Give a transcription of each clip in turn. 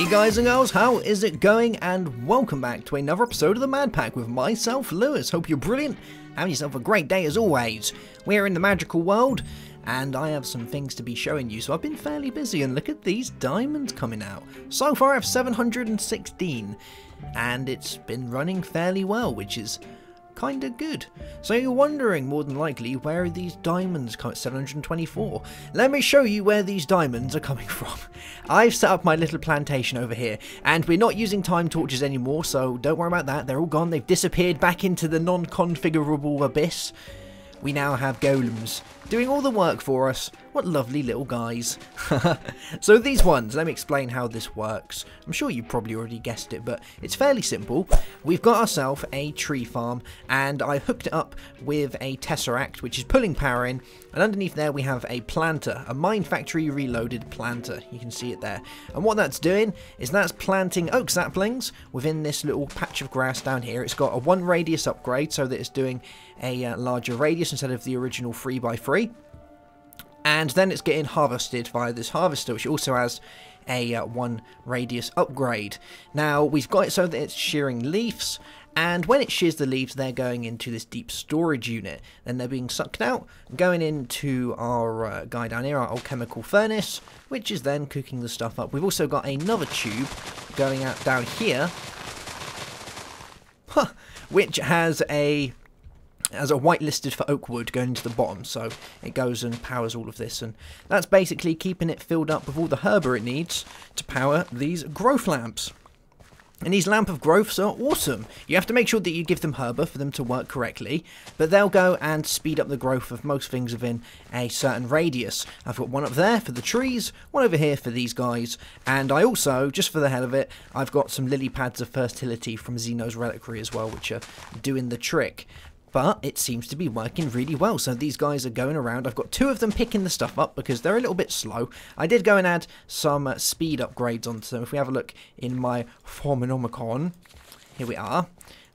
Hey guys and girls, how is it going? And welcome back to another episode of the Madpack with myself, Lewis. Hope you're brilliant, having yourself a great day as always. We're in the magical world, and I have some things to be showing you, so I've been fairly busy, and look at these diamonds coming out. So far I have 716, and it's been running fairly well, which is kinda good. So you're wondering, more than likely, where are these diamonds coming? 724. Let me show you where these diamonds are coming from. I've set up my little plantation over here, and we're not using time torches anymore, so don't worry about that. They're all gone. They've disappeared back into the non-configurable abyss. We now have golems doing all the work for us. What lovely little guys. So these ones, let me explain how this works. I'm sure you probably already guessed it, but it's fairly simple. We've got ourselves a tree farm, and I hooked it up with a tesseract, which is pulling power in, and underneath there we have a planter, a mine factory reloaded planter. You can see it there. And what that's doing is that's planting oak saplings within this little patch of grass down here. It's got a 1 radius upgrade so that it's doing a larger radius instead of the original 3x3. And then it's getting harvested via this harvester, which also has a 1 radius upgrade. Now, we've got it so that it's shearing leaves, and when it shears the leaves, they're going into this deep storage unit. Then they're being sucked out, going into our guy down here, our alchemical furnace, which is then cooking the stuff up. We've also got another tube going out down here, which has a whitelisted for oak wood going into the bottom, so it goes and powers all of this, and that's basically keeping it filled up with all the herba it needs to power these growth lamps. And these lamp of growths are awesome. You have to make sure that you give them herba for them to work correctly, but they'll go and speed up the growth of most things within a certain radius. I've got one up there for the trees, one over here for these guys, and I also, just for the hell of it, I've got some lily pads of fertility from Zeno's reliquary as well, which are doing the trick. But it seems to be working really well, so these guys are going around. I've got 2 of them picking the stuff up because they're a little bit slow. I did go and add some speed upgrades onto them. If we have a look in my Forminomicon, here we are.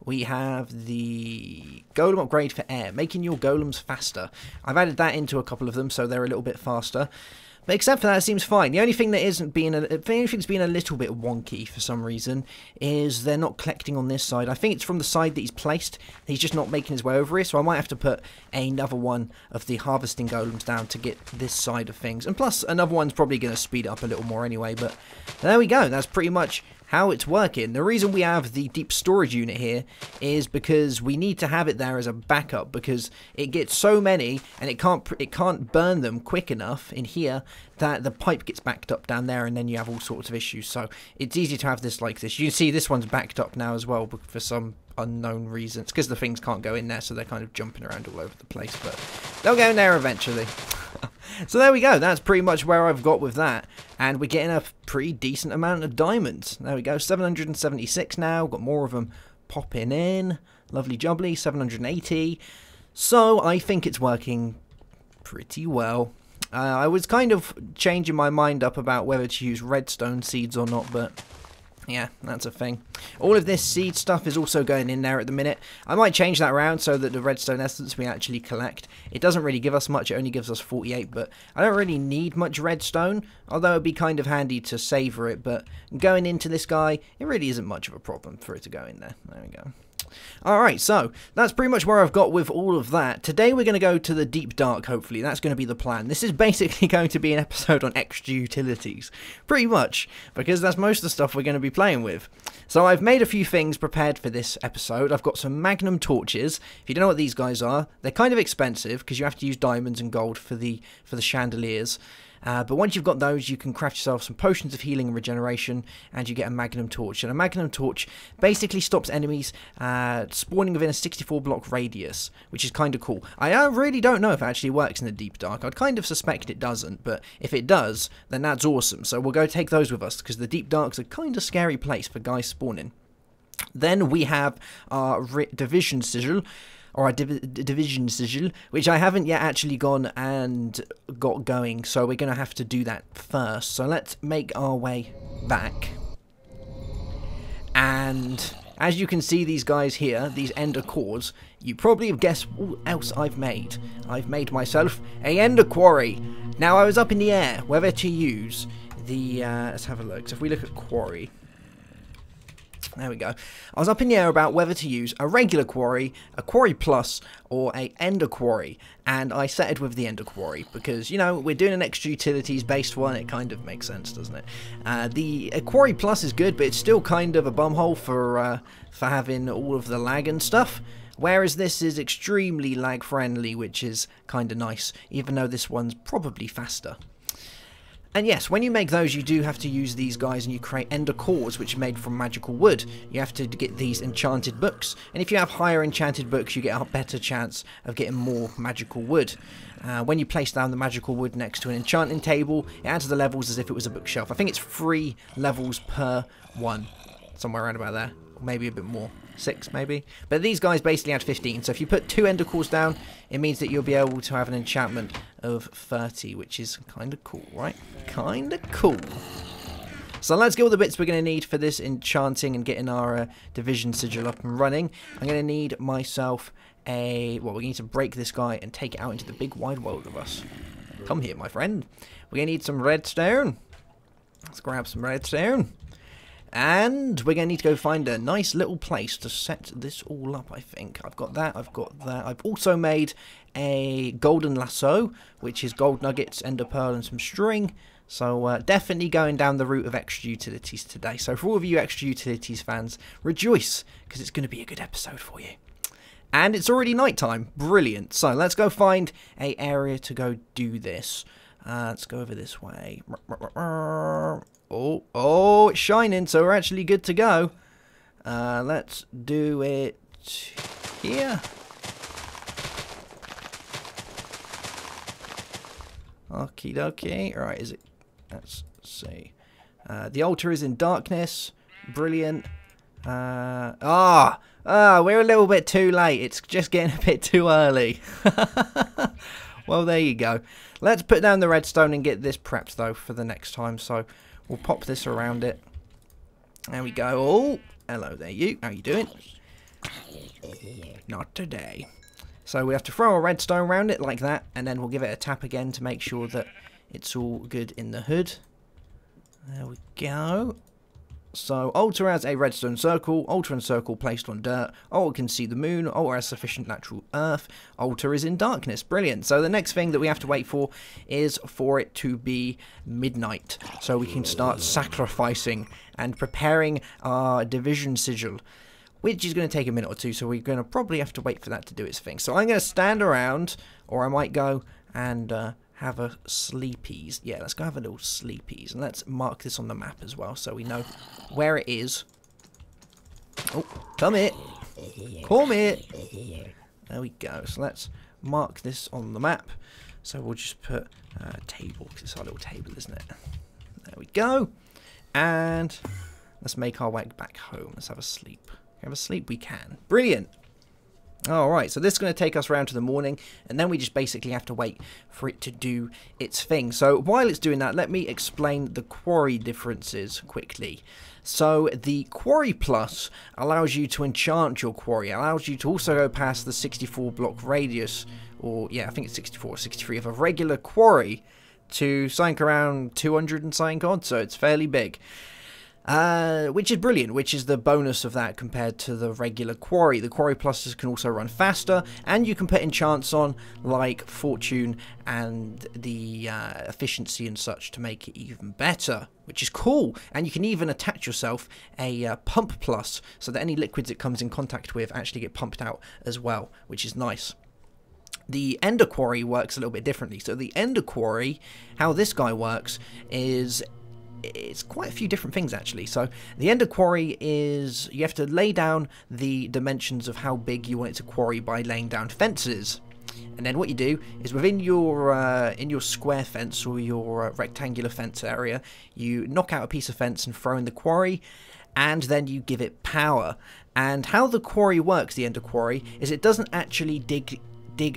We have the golem upgrade for air, making your golems faster. I've added that into a couple of them so they're a little bit faster. But except for that, it seems fine. The only thing that isn't being the only thing's been a little bit wonky for some reason is they're not collecting on this side. I think it's from the side that he's placed. He's just not making his way over here, so I might have to put another one of the harvesting golems down to get this side of things. And plus, another one's probably going to speed up a little more anyway. But there we go. That's pretty much how it's working. The reason we have the deep storage unit here is because we need to have it there as a backup, because it gets so many and it can't burn them quick enough in here that the pipe gets backed up down there, and then you have all sorts of issues. So it's easy to have this like this. You can see this one's backed up now as well for some unknown reason. It's because the things can't go in there, so they're kind of jumping around all over the place, but they'll go in there eventually. So there we go, that's pretty much where I've got with that, and we're getting a pretty decent amount of diamonds. There we go, 776 now, got more of them popping in, lovely jubbly, 780, so I think it's working pretty well. I was kind of changing my mind up about whether to use redstone seeds or not, but yeah, that's a thing. All of this seed stuff is also going in there at the minute. I might change that around so that the redstone essence we actually collect, it doesn't really give us much, it only gives us 48, but I don't really need much redstone, although it'd be kind of handy to savour it, but going into this guy, it really isn't much of a problem for it to go in there. There we go. Alright, so that's pretty much where I've got with all of that. Today we're going to go to the deep dark, hopefully. That's going to be the plan. This is basically going to be an episode on extra utilities. Pretty much, because that's most of the stuff we're going to be playing with. So I've made a few things prepared for this episode. I've got some magnum torches. If you don't know what these guys are, they're kind of expensive because you have to use diamonds and gold for the chandeliers. But once you've got those, you can craft yourself some potions of healing and regeneration, and you get a magnum torch. And a magnum torch basically stops enemies spawning within a 64-block radius, which is kind of cool. I really don't know if it actually works in the deep dark. I'd kind of suspect it doesn't, but if it does, then that's awesome. So we'll go take those with us, because the deep dark's a kind of scary place for guys spawning. Then we have our division sigil, or a division sigil, which I haven't yet actually gone and got going, so we're going to have to do that first. So let's make our way back. And as you can see, these guys here, these ender cores, you probably have guessed what else I've made. I've made myself a ender quarry. Now I was up in the air whether to use let's have a look. So if we look at Quarry, there we go. I was up in the air about whether to use a regular Quarry, a Quarry Plus, or a Ender Quarry, and I settled with the Ender Quarry because, you know, we're doing an extra utilities based one. It kind of makes sense, doesn't it? The Quarry Plus is good, but it's still kind of a bumhole for having all of the lag and stuff. Whereas this is extremely lag friendly, which is kind of nice, even though this one's probably faster. And yes, when you make those, you do have to use these guys, and you create ender cores, which are made from magical wood. You have to get these enchanted books, and if you have higher enchanted books, you get a better chance of getting more magical wood. When you place down the magical wood next to an enchanting table, it adds the levels as if it was a bookshelf. I think it's 3 levels per one, somewhere around about there, or maybe a bit more. 6 maybe, but these guys basically add 15, so if you put 2 ender cores down, it means that you'll be able to have an enchantment of 30, which is kind of cool, right? Kind of cool. So let's get all the bits we're going to need for this enchanting and getting our division sigil up and running. I'm going to need myself we need to break this guy and take it out into the big wide world of us. Come here, my friend. We're going to need some redstone. Let's grab some redstone. And we're going to need to go find a nice little place to set this all up, I think. I've got that, I've got that. I've also made a golden lasso, which is gold nuggets, ender pearl, and some string. So definitely going down the route of extra utilities today. So for all of you extra utilities fans, rejoice, because it's going to be a good episode for you. And it's already nighttime. Brilliant. So let's go find an area to go do this. Let's go over this way. Oh, it's shining, so we're actually good to go. Let's do it here. Okie dokie. Alright, is it? Let's see. The altar is in darkness. Brilliant. We're a little bit too late. It's just getting a bit too early. Well, there you go. Let's put down the redstone and get this prepped, though, for the next time. So we'll pop this around it. There we go. Oh, hello there, you. How you doing? Not today. So we have to throw a redstone around it like that, and then we'll give it a tap again to make sure that it's all good in the hood. There we go. So altar has a redstone circle, altar and circle placed on dirt, altar can see the moon, altar has sufficient natural earth, altar is in darkness. Brilliant. So the next thing that we have to wait for is for it to be midnight, so we can start sacrificing and preparing our division sigil, which is going to take a minute or two, so we're going to probably have to wait for that to do its thing. So I'm going to stand around, or I might go and have a sleepies. Yeah, let's go have a little sleepies, and let's mark this on the map as well so we know where it is. Oh, come here. Come here. There we go. So let's mark this on the map. So we'll just put table, because it's our little table, isn't it? There we go. And let's make our way back home. Let's have a sleep. Have a sleep we can. Brilliant. Alright, so this is going to take us around to the morning, and then we just basically have to wait for it to do its thing. So while it's doing that, let me explain the Quarry differences quickly. So the Quarry Plus allows you to enchant your quarry, allows you to also go past the 64 block radius, or yeah, I think it's 64 or 63 of a regular quarry, to something around 200 and something odd, so it's fairly big. Which is brilliant, which is the bonus of that compared to the regular quarry. The Quarry Pluses can also run faster, and you can put enchants on like fortune and the efficiency and such to make it even better, which is cool. And you can even attach yourself a pump plus, so that any liquids it comes in contact with actually get pumped out as well, which is nice. The Ender Quarry works a little bit differently. So the Ender Quarry, how this guy works is, it's quite a few different things actually. So the Ender Quarry is, you have to lay down the dimensions of how big you want it to quarry by laying down fences. And then what you do is within your square fence or your rectangular fence area, you knock out a piece of fence and throw in the quarry, and then you give it power. And how the quarry works, the Ender Quarry, is it doesn't actually dig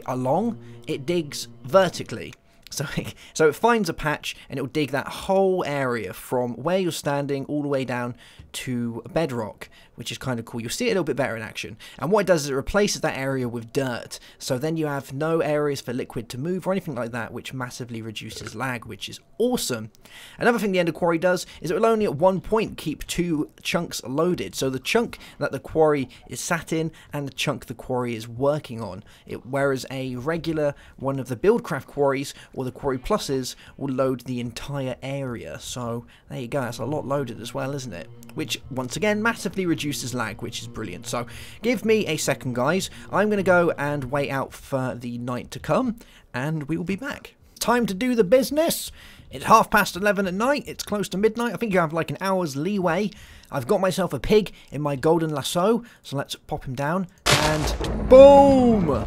along, it digs vertically. So it finds a patch and it'll dig that whole area from where you're standing all the way down to bedrock, which is kind of cool. You'll see it a little bit better in action. And what it does is it replaces that area with dirt. So then you have no areas for liquid to move or anything like that, which massively reduces lag, which is awesome. Another thing the Ender Quarry does is it will only at one point keep 2 chunks loaded. So the chunk that the quarry is sat in and the chunk the quarry is working on. Whereas a regular one of the Buildcraft quarries or the Quarry Pluses will load the entire area. So there you go, that's a lot loaded as well, isn't it? Which once again massively reduces lag, which is brilliant. So give me a second, guys. I'm going to go and wait out for the night to come and we will be back. Time to do the business. It's 11:30 at night. It's close to midnight. I think you have like an hour's leeway. I've got myself a pig in my golden lasso, so let's pop him down and boom!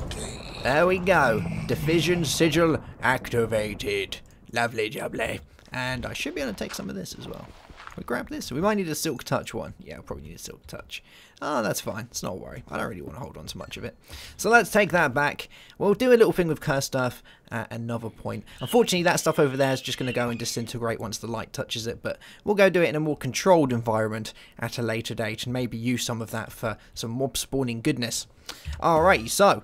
There we go. Division Sigil activated. Lovely jubbly. And I should be able to take some of this as well. We grab this. We might need a Silk Touch one. Yeah, I'll probably need a Silk Touch. Oh, that's fine. It's not a worry. I don't really want to hold on to much of it. So let's take that back. We'll do a little thing with cursed stuff at another point. Unfortunately, that stuff over there is just going to go and disintegrate once the light touches it. But we'll go do it in a more controlled environment at a later date and maybe use some of that for some mob spawning goodness. Alrighty, so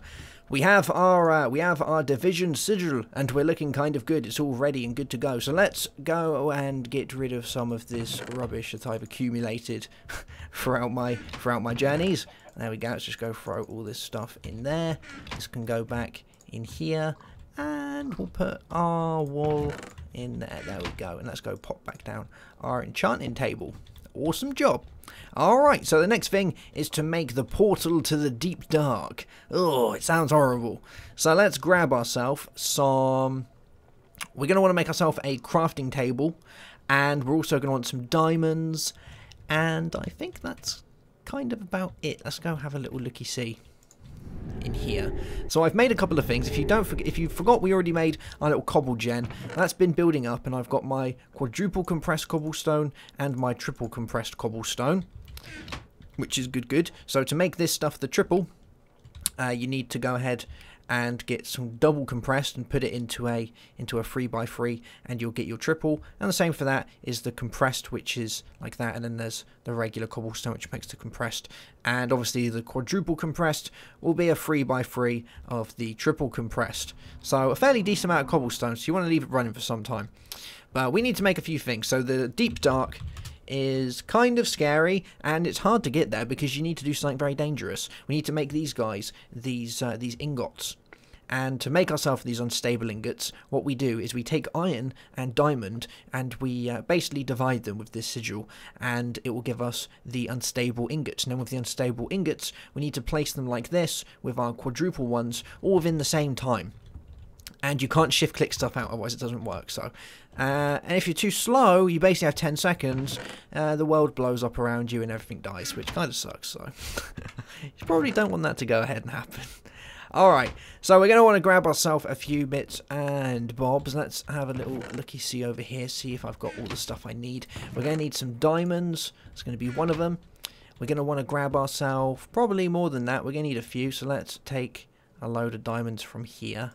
we have our division sigil, and we're looking kind of good. It's all ready and good to go. So let's go and get rid of some of this rubbish that I've accumulated throughout my journeys. There we go. Let's just go throw all this stuff in there. This can go back in here, and we'll put our wall in there. There we go. And let's go pop back down our enchanting table. Awesome job. Alright, so the next thing is to make the portal to the deep dark. Oh, it sounds horrible. So let's grab ourselves some... We're going to want to make ourselves a crafting table. And we're also going to want some diamonds. And I think that's kind of about it. Let's go have a little looky-see in here. So I've made a couple of things. If you forgot, we already made our little cobble gen. That's been building up, and I've got my quadruple compressed cobblestone and my triple compressed cobblestone, which is good. So to make this stuff the triple, you need to go ahead and get some double compressed and put it into a 3x3, and you'll get your triple. And the same for that is the compressed, which is like that, and then there's the regular cobblestone, which makes the compressed. And obviously the quadruple compressed will be a 3x3 of the triple compressed. So a fairly decent amount of cobblestone, so you want to leave it running for some time. But we need to make a few things. So the deep dark is kind of scary, and it's hard to get there because you need to do something very dangerous. We need to make these guys, these ingots. And to make ourselves these unstable ingots, what we do is we take iron and diamond, and we basically divide them with this sigil, and it will give us the unstable ingots. And then with the unstable ingots, we need to place them like this with our quadruple ones, all within the same time. And you can't shift click stuff out, otherwise it doesn't work. So, and if you're too slow, you basically have 10 seconds, the world blows up around you and everything dies, which kind of sucks. So you probably don't want that to go ahead and happen. Alright, so we're going to want to grab ourselves a few bits and bobs. Let's have a little looky-see over here, see if I've got all the stuff I need. We're going to need some diamonds. It's going to be one of them. We're going to want to grab ourselves probably more than that. We're going to need a few, so let's take a load of diamonds from here.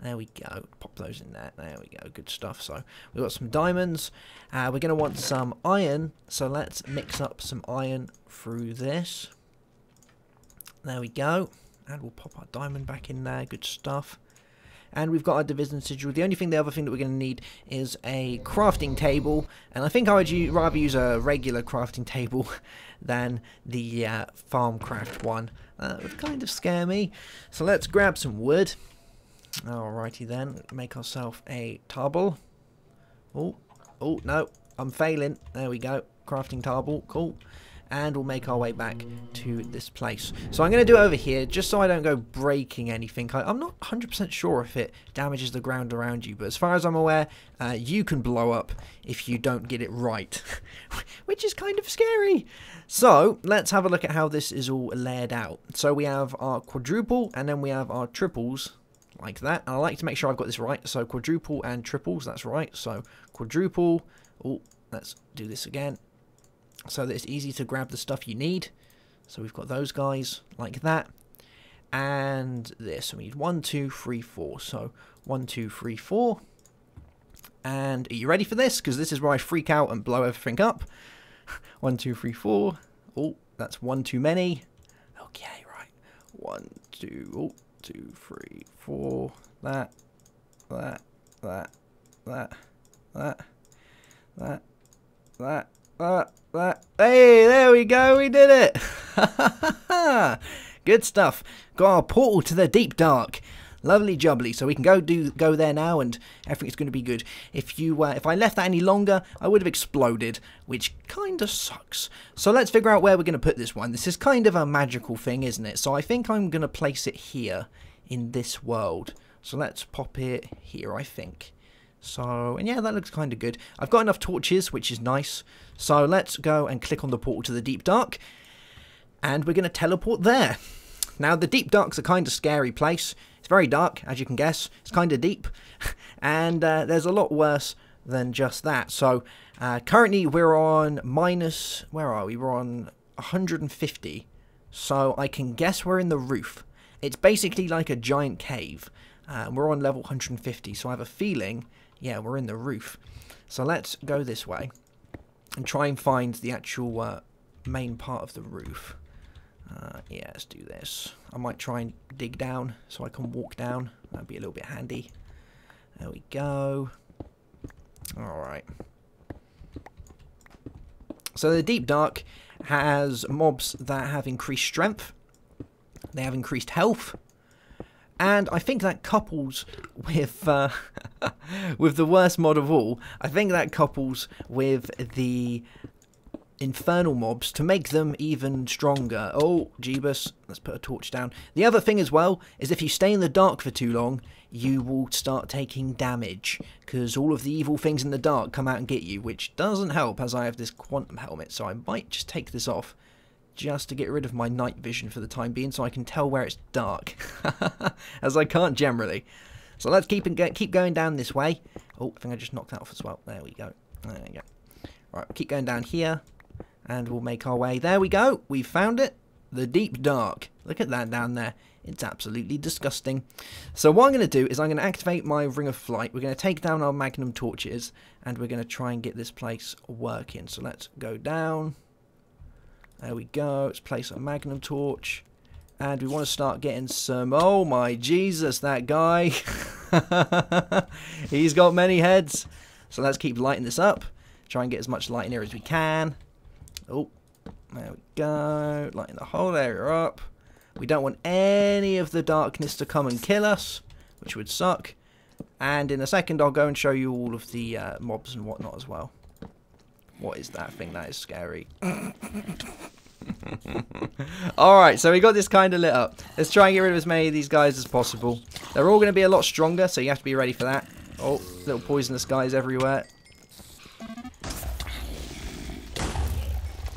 There we go. Pop those in there. There we go. Good stuff. So we've got some diamonds. We're going to want some iron, so let's mix up some iron through this. There we go. And we'll pop our diamond back in there. Good stuff. And we've got our division sigil. The other thing that we're going to need is a crafting table. And I think I would rather use a regular crafting table than the farmcraft one. That would kind of scare me. So let's grab some wood. Alrighty then. Make ourselves a table. Oh, no. I'm failing. There we go. Crafting table. Cool. And we'll make our way back to this place. So I'm going to do it over here, just so I don't go breaking anything. I'm not 100% sure if it damages the ground around you, but as far as I'm aware, you can blow up if you don't get it right, which is kind of scary. So let's have a look at how this is all laid out. So we have our quadruple, and then we have our triples, like that. And I like to make sure I've got this right. So quadruple and triples, that's right. So quadruple. Oh, let's do this again, so that it's easy to grab the stuff you need. So we've got those guys like that, and this. So we need 1, 2, 3, 4. So 1, 2, 3, 4. And are you ready for this? Because this is where I freak out and blow everything up. 1, 2, 3, 4. Oh, that's one too many. Okay, right. 1, 2, oh, 2, 3, 4. That. Hey, there we go. We did it. Good stuff. Got our portal to the deep dark. Lovely jubbly. So we can go there now, and everything's going to be good. If I left that any longer, I would have exploded, which kind of sucks. So let's figure out where we're going to put this one. This is kind of a magical thing, isn't it? So I think I'm going to place it here in this world. So let's pop it here, I think. So, and yeah, that looks kind of good. I've got enough torches, which is nice. So let's go and click on the portal to the deep dark. And we're going to teleport there. Now, the deep dark's a kind of scary place. It's very dark, as you can guess. It's kind of deep. And there's a lot worse than just that. So, currently we're on minus... Where are we? We're on 150. So, I can guess we're in the roof. It's basically like a giant cave. We're on level 150. So, I have a feeling, yeah, we're in the roof. So, let's go this way. And try and find the actual main part of the roof. Yeah, let's do this. I might try and dig down so I can walk down. That'd be a little bit handy. There we go. Alright. So the Deep Dark has mobs that have increased strength. They have increased health. And I think that couples with with the worst mod of all. I think that couples with the infernal mobs to make them even stronger. Oh, Jeebus. Let's put a torch down. The other thing as well is if you stay in the dark for too long, you will start taking damage, because all of the evil things in the dark come out and get you, which doesn't help as I have this quantum helmet. So I might just take this off just to get rid of my night vision for the time being, so I can tell where it's dark, as I can't generally. So let's keep going down this way. Oh, I think I just knocked that off as well. There we go. There we go. Right, keep going down here. And we'll make our way. There we go. We found it. The Deep Dark. Look at that down there. It's absolutely disgusting. So what I'm going to do is I'm going to activate my Ring of Flight. We're going to take down our Magnum torches. And we're going to try and get this place working. So let's go down. There we go. Let's place a Magnum torch. And we want to start getting some... Oh my Jesus, that guy. He's got many heads. So let's keep lighting this up. Try and get as much light in here as we can. Oh, there we go. Lighting the whole area up. We don't want any of the darkness to come and kill us, which would suck. And in a second, I'll go and show you all of the mobs and whatnot as well. What is that thing? That is scary. Alright, so we got this kind of lit up. Let's try and get rid of as many of these guys as possible. They're all going to be a lot stronger, so you have to be ready for that. Oh, little poisonous guys everywhere.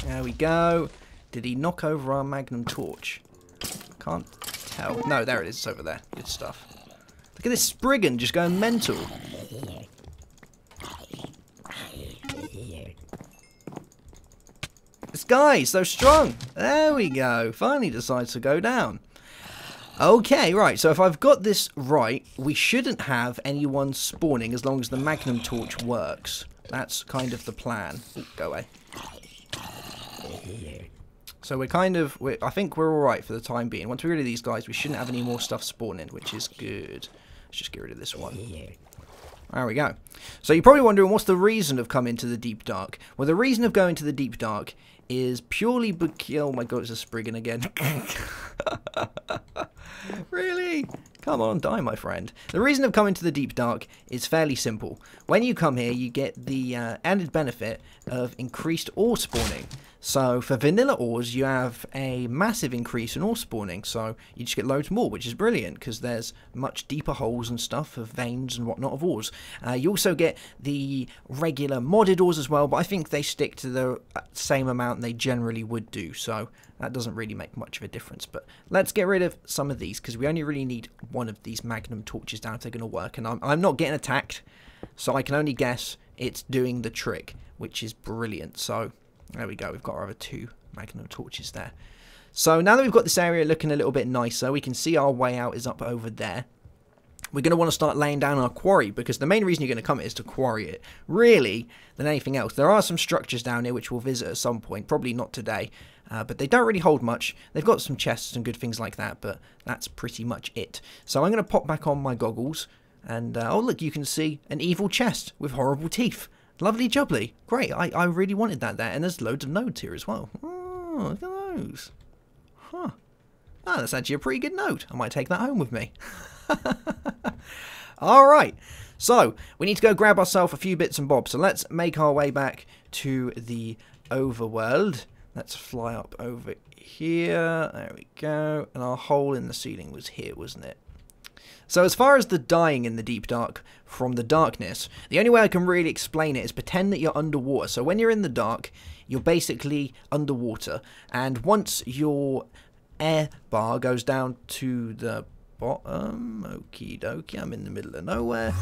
There we go. Did he knock over our Magnum torch? Can't tell. No, there it is. It's over there. Good stuff. Look at this Spriggan just going mental. This guy's so strong. There we go. Finally decides to go down. Okay, right. So if I've got this right, we shouldn't have anyone spawning as long as the Magnum torch works. That's kind of the plan. Ooh, go away. So I think we're alright for the time being. Once we get rid of these guys, we shouldn't have any more stuff spawning, which is good. Let's just get rid of this one. There we go. So you're probably wondering, what's the reason of coming to the Deep Dark? Well, the reason of going to the Deep Dark is purely because... Oh my god, it's a Spriggan again. Really? Come on, die, my friend. The reason of coming to the Deep Dark is fairly simple. When you come here, you get the added benefit of increased ore spawning. So for vanilla ores, you have a massive increase in ore spawning. So you just get loads more, which is brilliant because there's much deeper holes and stuff of veins and whatnot of ores. You also get the regular modded ores as well, but I think they stick to the same amount they generally would do. So that doesn't really make much of a difference. But let's get rid of some of these because we only really need one of these Magnum torches down if they're going to work. And I'm not getting attacked, so I can only guess it's doing the trick, which is brilliant. So there we go. We've got our other 2 Magnum torches there. So now that we've got this area looking a little bit nicer, we can see our way out is up over there. we're going to want to start laying down our quarry, because the main reason you're going to come is to quarry it, really, than anything else. There are some structures down here which we'll visit at some point, probably not today, but they don't really hold much. They've got some chests and good things like that, but that's pretty much it. So I'm going to pop back on my goggles, and oh look, you can see an evil chest with horrible teeth. Lovely jubbly. Great, I really wanted that there, and there's loads of nodes here as well. Oh, look at those. Huh. Oh, that's actually a pretty good node. I might take that home with me. Alright, so we need to go grab ourselves a few bits and bobs. So let's make our way back to the overworld. Let's fly up over here. There we go. And our hole in the ceiling was here, wasn't it? So as far as the dying in the deep dark from the darkness, the only way I can really explain it is pretend that you're underwater. So when you're in the dark, you're basically underwater. And once your air bar goes down to the bottom, okie dokie, I'm in the middle of nowhere.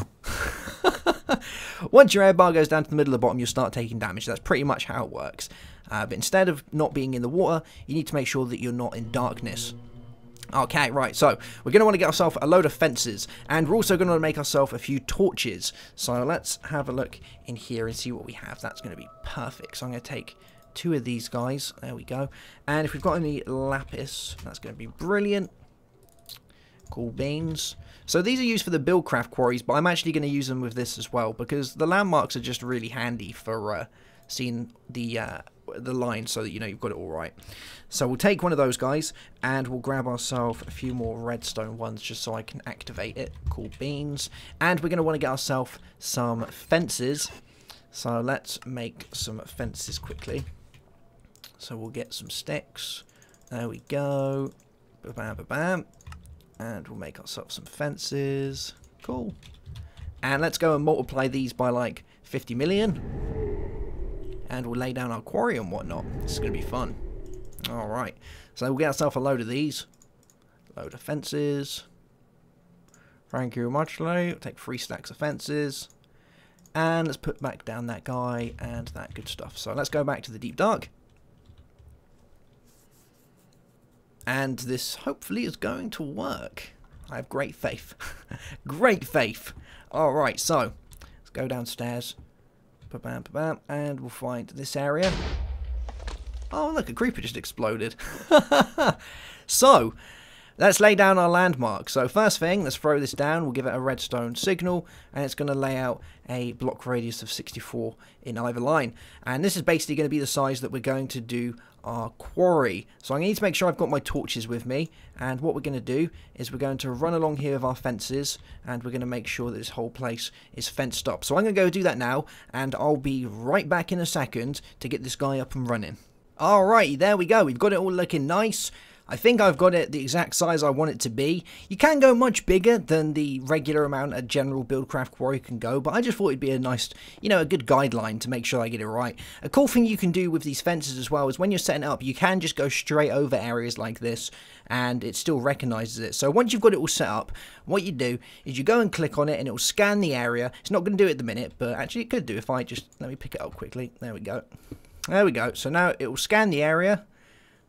Once your air bar goes down to the middle of the bottom, you'll start taking damage. That's pretty much how it works. But instead of not being in the water, you need to make sure that you're not in darkness. Okay, right, so we're going to want to get ourselves a load of fences, and we're also going to make ourselves a few torches. So let's have a look in here and see what we have. That's going to be perfect. So I'm going to take 2 of these guys. There we go. And if we've got any lapis, that's going to be brilliant. Cool beans. So these are used for the buildcraft quarries, but I'm actually going to use them with this as well, because the landmarks are just really handy for seeing the line, so that you know you've got it all right. So we'll take one of those guys, and we'll grab ourselves a few more redstone ones just so I can activate it. Cool beans. And we're going to want to get ourselves some fences. So let's make some fences quickly. So we'll get some sticks. There we go. Ba-bam, ba-bam. And we'll make ourselves some fences. Cool. And let's go and multiply these by like 50 million. And we'll lay down our quarry and whatnot. This is going to be fun. Alright. So we'll get ourselves a load of these. Load of fences. Thank you much, We'll take 3 stacks of fences. And let's put back down that guy and that good stuff. So let's go back to the deep dark. And this hopefully is going to work. I have great faith. Great faith. Alright, so let's go downstairs. Ba-bam, ba-bam, and we'll find this area. Oh, look, a creeper just exploded. So, let's lay down our landmark. So first thing, let's throw this down. We'll give it a redstone signal, and it's going to lay out a block radius of 64 in either line. And this is basically going to be the size that we're going to do our quarry. So I need to make sure I've got my torches with me, and what we're going to do is we're going to run along here with our fences, and we're going to make sure that this whole place is fenced up. So I'm going to go do that now, and I'll be right back in a second to get this guy up and running. Alright, there we go. We've got it all looking nice. I think I've got it the exact size I want it to be. You can go much bigger than the regular amount a general buildcraft quarry can go, but I just thought it'd be a nice, you know, a good guideline to make sure I get it right. A cool thing you can do with these fences as well is when you're setting it up, you can just go straight over areas like this, and it still recognizes it. So once you've got it all set up, what you do is you go and click on it, and it will scan the area. It's not going to do it at the minute, but actually it could do if I just, let me pick it up quickly. There we go. There we go. So now it will scan the area.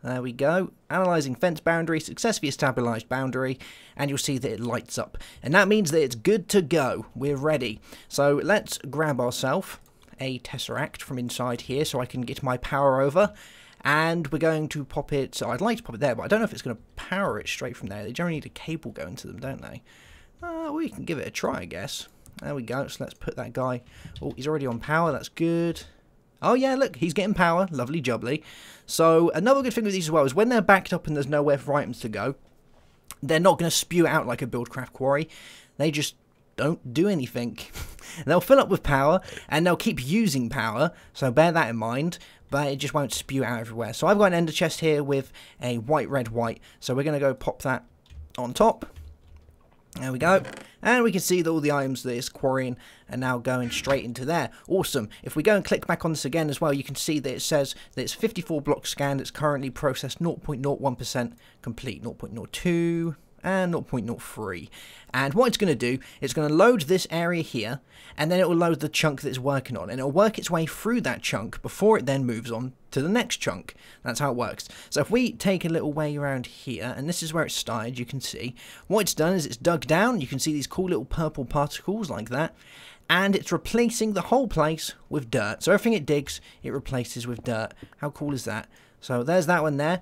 There we go. Analyzing fence boundary, successfully established boundary, and you'll see that it lights up. And that means that it's good to go. We're ready. So let's grab ourselves a tesseract from inside here so I can get my power over. And we're going to pop it, so I'd like to pop it there, but I don't know if it's going to power it straight from there. They generally need a cable going to them, don't they? We can give it a try, I guess. There we go. So let's put that guy. Oh, he's already on power. That's good. Oh yeah, look, he's getting power. Lovely jubbly. So another good thing with these as well is when they're backed up and there's nowhere for items to go, they're not going to spew out like a buildcraft quarry. They just don't do anything. They'll fill up with power and they'll keep using power, so bear that in mind, but it just won't spew out everywhere. So I've got an ender chest here with a white, red, white, so we're going to go pop that on top. There we go. And we can see that all the items that it's quarrying are now going straight into there. Awesome. If we go and click back on this again as well, you can see that it says that it's 54 blocks scanned. It's currently processed 0.01% complete. 0.02. and 0.03. And what it's going to do, it's going to load this area here, and then it will load the chunk that it's working on, and it'll work its way through that chunk before it then moves on to the next chunk. That's how it works. So if we take a little way around here, and this is where it started, you can see, what it's done is it's dug down, you can see these cool little purple particles like that, and it's replacing the whole place with dirt. So everything it digs, it replaces with dirt. How cool is that? So there's that one there,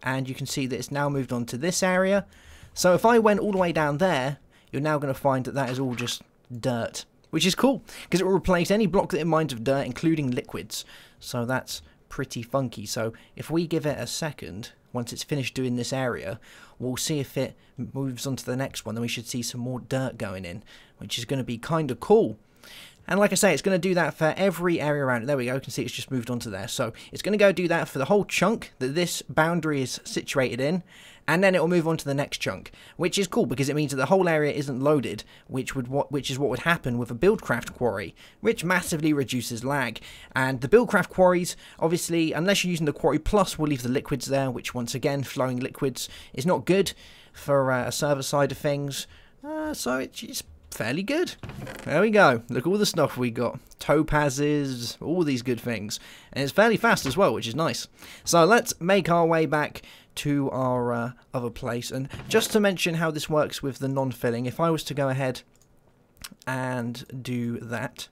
and you can see that it's now moved on to this area. So if I went all the way down there, you're now going to find that that is all just dirt, which is cool, because it will replace any block that it mines of dirt, including liquids. So that's pretty funky. So if we give it a second, once it's finished doing this area, we'll see if it moves on to the next one. Then we should see some more dirt going in, which is going to be kind of cool. And like I say, it's going to do that for every area around it. There we go. You can see it's just moved on to there. So it's going to go do that for the whole chunk that this boundary is situated in. And then it will move on to the next chunk, which is cool because it means that the whole area isn't loaded, which is what would happen with a buildcraft quarry, which massively reduces lag. And the buildcraft quarries, obviously, unless you're using the quarry plus, will leave the liquids there, which once again, flowing liquids is not good for a server side of things. So it's fairly good. There we go. Look, all the stuff we got. Topazes, all these good things. And it's fairly fast as well, which is nice. So let's make our way back to our other place. And just to mention how this works with the non-filling, if I was to go ahead and do that,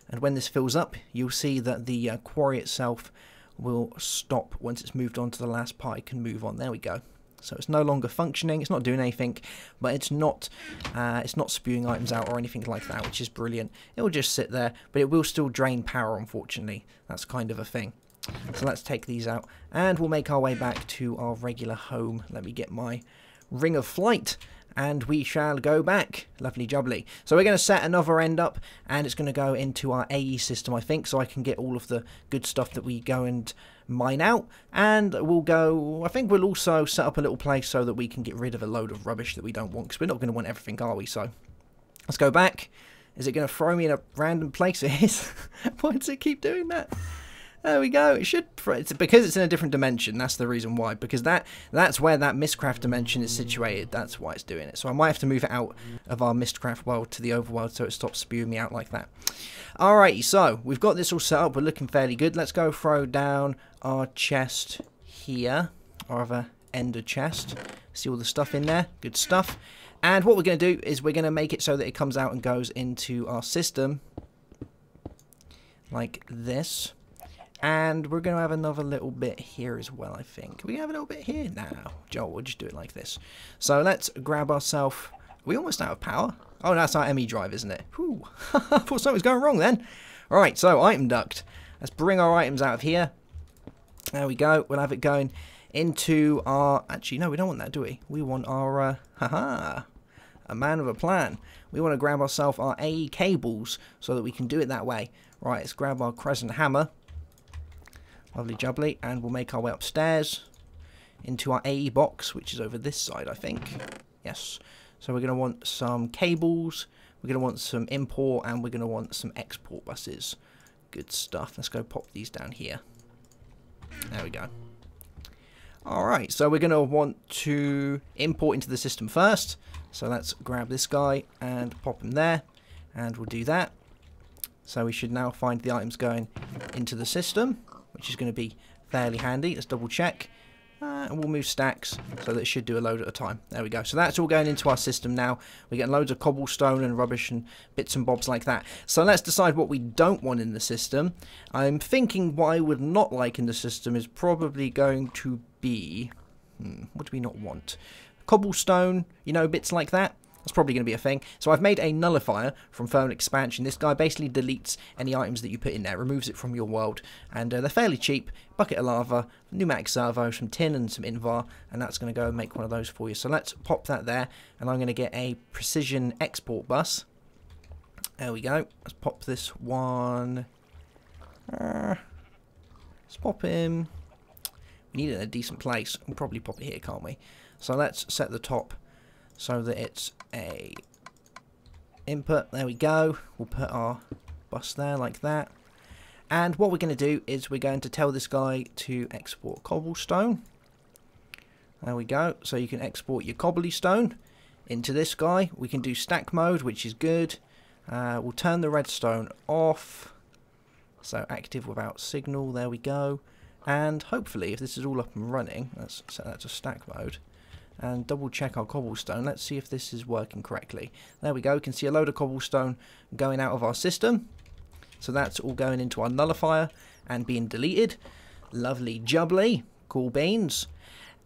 and when this fills up, you'll see that the quarry itself will stop once it's moved on to the last part. It can move on. There we go. So it's no longer functioning, it's not doing anything, but it's not spewing items out or anything like that, which is brilliant. It will just sit there, but it will still drain power, unfortunately. That's kind of a thing. So let's take these out, and we'll make our way back to our regular home. Let me get my ring of flight, and we shall go back. Lovely jubbly. So we're going to set another end up, and it's going to go into our AE system, I think, so I can get all of the good stuff that we go and mine out. And we'll go, I think we'll also set up a little place so that we can get rid of a load of rubbish that we don't want, because we're not going to want everything, are we? So let's go back. Is it going to throw me in a random place? It is. Why does it keep doing that? There we go. It should, it's because it's in a different dimension. That's the reason why. Because that's where that Mistcraft dimension is situated. That's why it's doing it. So I might have to move it out of our Mistcraft world to the overworld so it stops spewing me out like that. Alrighty, so we've got this all set up. We're looking fairly good. Let's go throw down our chest here, our other ender chest. See all the stuff in there. Good stuff. And what we're going to do is we're going to make it so that it comes out and goes into our system like this. And we're going to have another little bit here as well, I think. We have a little bit here now. Joel, we'll just do it like this. So let's grab ourselves. Are we almost out of power? Oh, that's our ME drive, isn't it? Whew. I thought something was going wrong then. Alright, so item duct. Let's bring our items out of here. There we go. We'll have it going into our... Actually, no, we don't want that, do we? We want our... a man with a plan. We want to grab ourselves our AE cables so that we can do it that way. Right, let's grab our crescent hammer. Lovely jubbly, and we'll make our way upstairs into our AE box, which is over this side, I think. Yes. So we're going to want some cables, we're going to want some import, and we're going to want some export buses. Good stuff. Let's go pop these down here. There we go. Alright, so we're going to want to import into the system first. So let's grab this guy and pop him there, and we'll do that. So we should now find the items going into the system, which is going to be fairly handy. Let's double check. And we'll move stacks so that it should do a load at a time. There we go. So that's all going into our system now. We're getting loads of cobblestone and rubbish and bits and bobs like that. So let's decide what we don't want in the system. I'm thinking what I would not like in the system is probably going to be... what do we not want? Cobblestone, you know, bits like that. That's probably going to be a thing. So I've made a nullifier from Thermal Expansion. This guy basically deletes any items that you put in there, removes it from your world. And they're fairly cheap. Bucket of lava, pneumatic servo, some tin and some invar. And that's going to go and make one of those for you. So let's pop that there. And I'm going to get a precision export bus. There we go. Let's pop this one. Let's pop him. We need it in a decent place. We'll probably pop it here, can't we? So let's set the top so that it's a input. There we go. We'll put our bus there like that. And what we're going to do is we're going to tell this guy to export cobblestone. There we go. So you can export your cobblestone into this guy. We can do stack mode, which is good. We'll turn the redstone off. So active without signal. There we go. And hopefully, if this is all up and running, let's set that to stack mode. And double check our cobblestone. Let's see if this is working correctly. There we go. We can see a load of cobblestone going out of our system. So that's all going into our nullifier and being deleted. Lovely jubbly. Cool beans.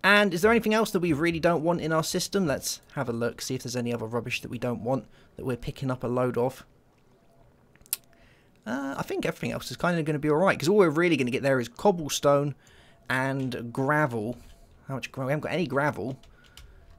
And is there anything else that we really don't want in our system? Let's have a look, see if there's any other rubbish that we don't want that we're picking up a load of. I think everything else is kind of going to be alright, because all we're really going to get there is cobblestone and gravel. How much gravel? We haven't got any gravel.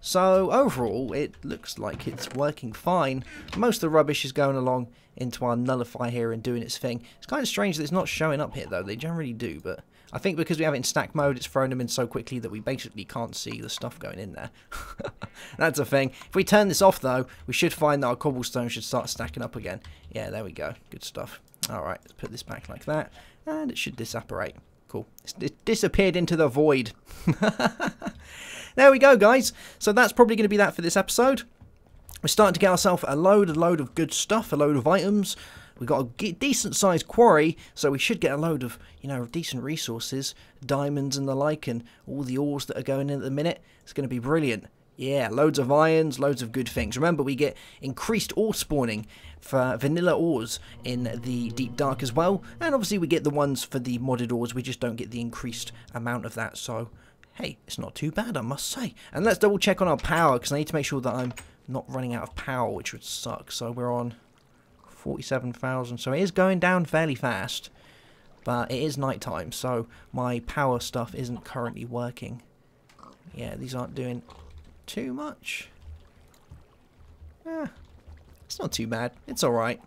So overall, it looks like it's working fine. Most of the rubbish is going along into our nullifier here and doing its thing. It's kind of strange that it's not showing up here, though. They generally do, but I think because we have it in stack mode, it's thrown them in so quickly that we basically can't see the stuff going in there. That's a thing. If we turn this off, though, we should find that our cobblestone should start stacking up again. Yeah, there we go. Good stuff. Alright, let's put this back like that, and it should disapparate. Cool. It disappeared into the void. There we go, guys. So that's probably going to be that for this episode. We're starting to get ourselves a load of good stuff, a load of items. We've got a decent-sized quarry, so we should get a load of, decent resources, diamonds and the like, and all the ores that are going in at the minute. It's going to be brilliant. Yeah, loads of irons, loads of good things. Remember, we get increased ore spawning for vanilla ores in the Deep Dark as well. And obviously we get the ones for the modded ores. We just don't get the increased amount of that. So, hey, it's not too bad, I must say. And let's double check on our power, because I need to make sure that I'm not running out of power, which would suck. So we're on 47,000. So it is going down fairly fast. But it is night time, so my power stuff isn't currently working. Yeah, these aren't doing too much. It's not too bad. It's alright.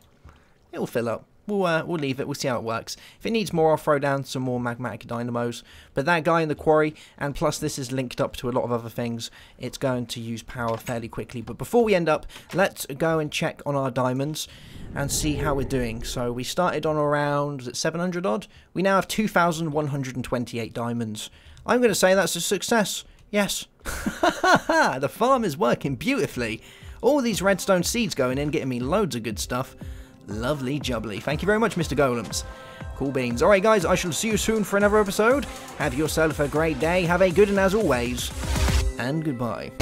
It'll fill up. We'll leave it. We'll see how it works. If it needs more, I'll throw down some more magmatic dynamos. But that guy in the quarry, and plus this is linked up to a lot of other things, it's going to use power fairly quickly. But before we end up, let's go and check on our diamonds and see how we're doing. So we started on around, was it 700 odd? We now have 2,128 diamonds. I'm going to say that's a success. Yes. The farm is working beautifully. All these redstone seeds going in, getting me loads of good stuff. Lovely jubbly. Thank you very much, Mr. Golems. Cool beans. Alright, guys, I shall see you soon for another episode. Have yourself a great day. Have a good and as always. And goodbye.